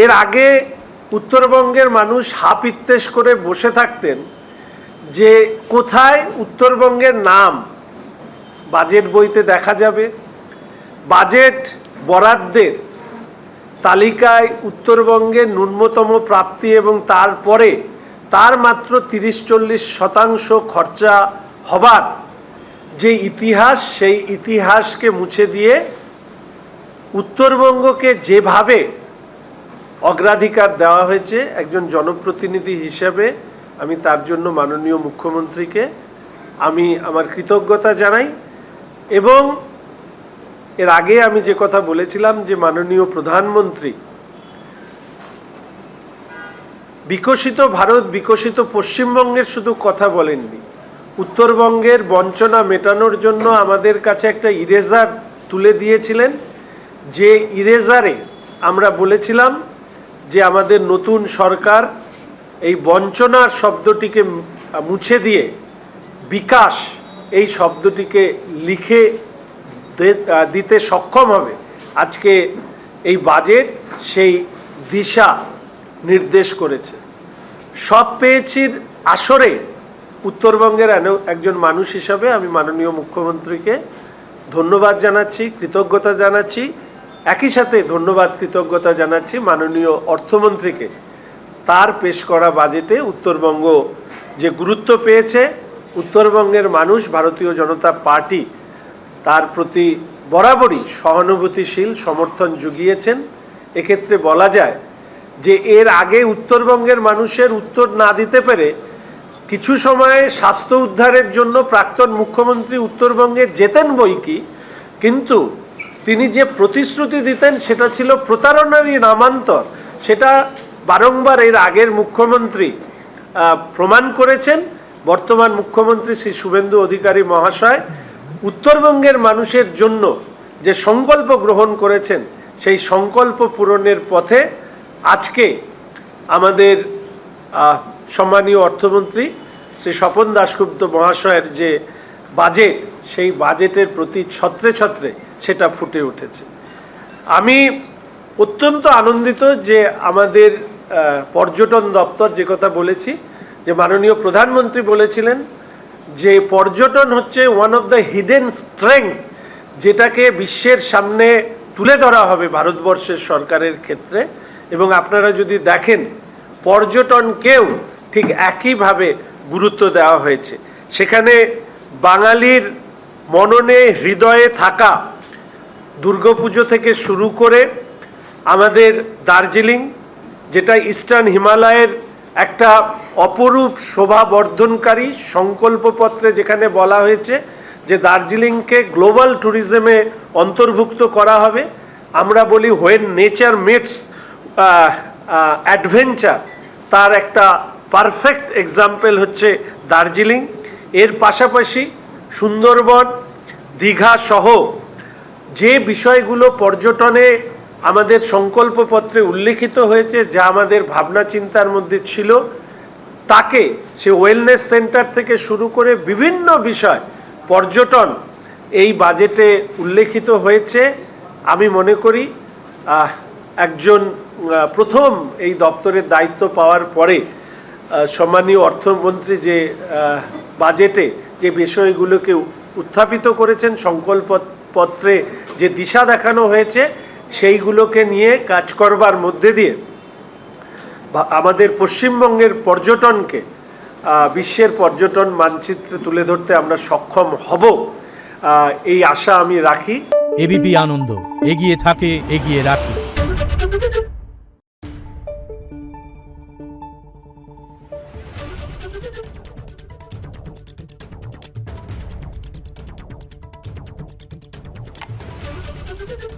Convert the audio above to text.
এর আগে উত্তরবঙ্গের মানুষ হাপিত্তেশ করে বসে থাকতেন যে কোথায় উত্তরবঙ্গের নাম বাজেট বইতে দেখা যাবে, বাজেট বরাদ্দের তালিকায় উত্তরবঙ্গের ন্যূনতম প্রাপ্তি এবং তারপরে তার মাত্র 30-40% খরচা হবার যে ইতিহাস, সেই ইতিহাসকে মুছে দিয়ে উত্তরবঙ্গকে যেভাবে অগ্রাধিকার দেওয়া হয়েছে, একজন জনপ্রতিনিধি হিসেবে আমি তার জন্য মাননীয় মুখ্যমন্ত্রীকে আমি আমার কৃতজ্ঞতা জানাই। এবং এর আগে আমি যে কথা বলেছিলাম যে মাননীয় প্রধানমন্ত্রী বিকশিত ভারত, বিকশিত পশ্চিমবঙ্গের শুধু কথা বলেননি, উত্তরবঙ্গের বঞ্চনা মেটানোর জন্য আমাদের কাছে একটা ইরেজার তুলে দিয়েছিলেন, যে ইরেজারে আমরা বলেছিলাম যে আমাদের নতুন সরকার এই বঞ্চনার শব্দটিকে মুছে দিয়ে বিকাশ এই শব্দটিকে লিখে দিতে সক্ষম হবে। আজকে এই বাজেট সেই দিশা নির্দেশ করেছে। সব পেয়েছির আসরে উত্তরবঙ্গের একজন মানুষ হিসাবে আমি মাননীয় মুখ্যমন্ত্রীকে ধন্যবাদ জানাচ্ছি, কৃতজ্ঞতা জানাচ্ছি। একই সাথে ধন্যবাদ কৃতজ্ঞতা জানাচ্ছি মাননীয় অর্থমন্ত্রীকে, তার পেশ করা বাজেটে উত্তরবঙ্গ যে গুরুত্ব পেয়েছে, উত্তরবঙ্গের মানুষ ভারতীয় জনতা পার্টি তার প্রতি বরাবরই সহানুভূতিশীল সমর্থন জুগিয়েছেন। এক্ষেত্রে বলা যায় যে এর আগে উত্তরবঙ্গের মানুষের উত্তর না দিতে পেরে কিছু সময়ে স্বাস্থ্য উদ্ধারের জন্য প্রাক্তন মুখ্যমন্ত্রী উত্তরবঙ্গে যেতেন বইকি, কিন্তু তিনি যে প্রতিশ্রুতি দিতেন সেটা ছিল প্রতারণারই নামান্তর। সেটা বারংবার এর আগের মুখ্যমন্ত্রী প্রমাণ করেছেন। বর্তমান মুখ্যমন্ত্রী শ্রী শুভেন্দু অধিকারী মহাশয় উত্তরবঙ্গের মানুষের জন্য যে সংকল্প গ্রহণ করেছেন, সেই সংকল্প পূরণের পথে আজকে আমাদের সম্মানীয় অর্থমন্ত্রী শ্রী স্বপন দাশগুপ্ত মহাশয়ের যে বাজেট, সেই বাজেটের প্রতি ছত্রে ছত্রে সেটা ফুটে উঠেছে। আমি অত্যন্ত আনন্দিত যে আমাদের পর্যটন দপ্তর, যে কথা বলেছি যে মাননীয় প্রধানমন্ত্রী বলেছিলেন যে পর্যটন হচ্ছে one of the hidden strength, যেটাকে বিশ্বের সামনে তুলে ধরা হবে ভারতবর্ষের সরকারের ক্ষেত্রে। এবং আপনারা যদি দেখেন পর্যটনকেও ঠিক একইভাবে গুরুত্ব দেওয়া হয়েছে। সেখানে বাঙালির মননে হৃদয়ে থাকা দুর্গাপুজো থেকে শুরু করে আমাদের দার্জিলিং, যেটা ইস্টার্ন হিমালয়ের একটা অপরূপ শোভা বর্ধনকারী সংকল্পপত্রে যেখানে বলা হয়েছে যে দার্জিলিংকে গ্লোবাল ট্যুরিজমে অন্তর্ভুক্ত করা হবে। আমরা বলি হোয়েন নেচার মিটস অ্যাডভেঞ্চার, তার একটা পারফেক্ট এক্সাম্পল হচ্ছে দার্জিলিং। এর পাশাপাশি সুন্দরবন, দীঘা সহ যে বিষয়গুলো পর্যটনে আমাদের সংকল্পপত্রে উল্লেখিত হয়েছে, যা আমাদের ভাবনা চিন্তার মধ্যে ছিল, তাকে সে ওয়েলনেস সেন্টার থেকে শুরু করে বিভিন্ন বিষয় পর্যটন এই বাজেটে উল্লেখিত হয়েছে। আমি মনে করি একজন প্রথম এই দপ্তরের দায়িত্ব পাওয়ার পরে সম্মানীয় অর্থমন্ত্রী যে বাজেটে যে বিষয়গুলোকে উত্থাপিত করেছেন, সংকল্পপত্রে যে দিশা দেখানো হয়েছে, সেইগুলোকে নিয়ে কাজ করবার মধ্যে দিয়ে আমাদের পশ্চিমবঙ্গের পর্যটনকে বিশ্বের পর্যটন মানচিত্রে তুলে ধরতে আমরা সক্ষম হব, এই আশা আমি রাখি। এবিপি আনন্দ, এগিয়ে থাকে, এগিয়ে রাখি। Thank you.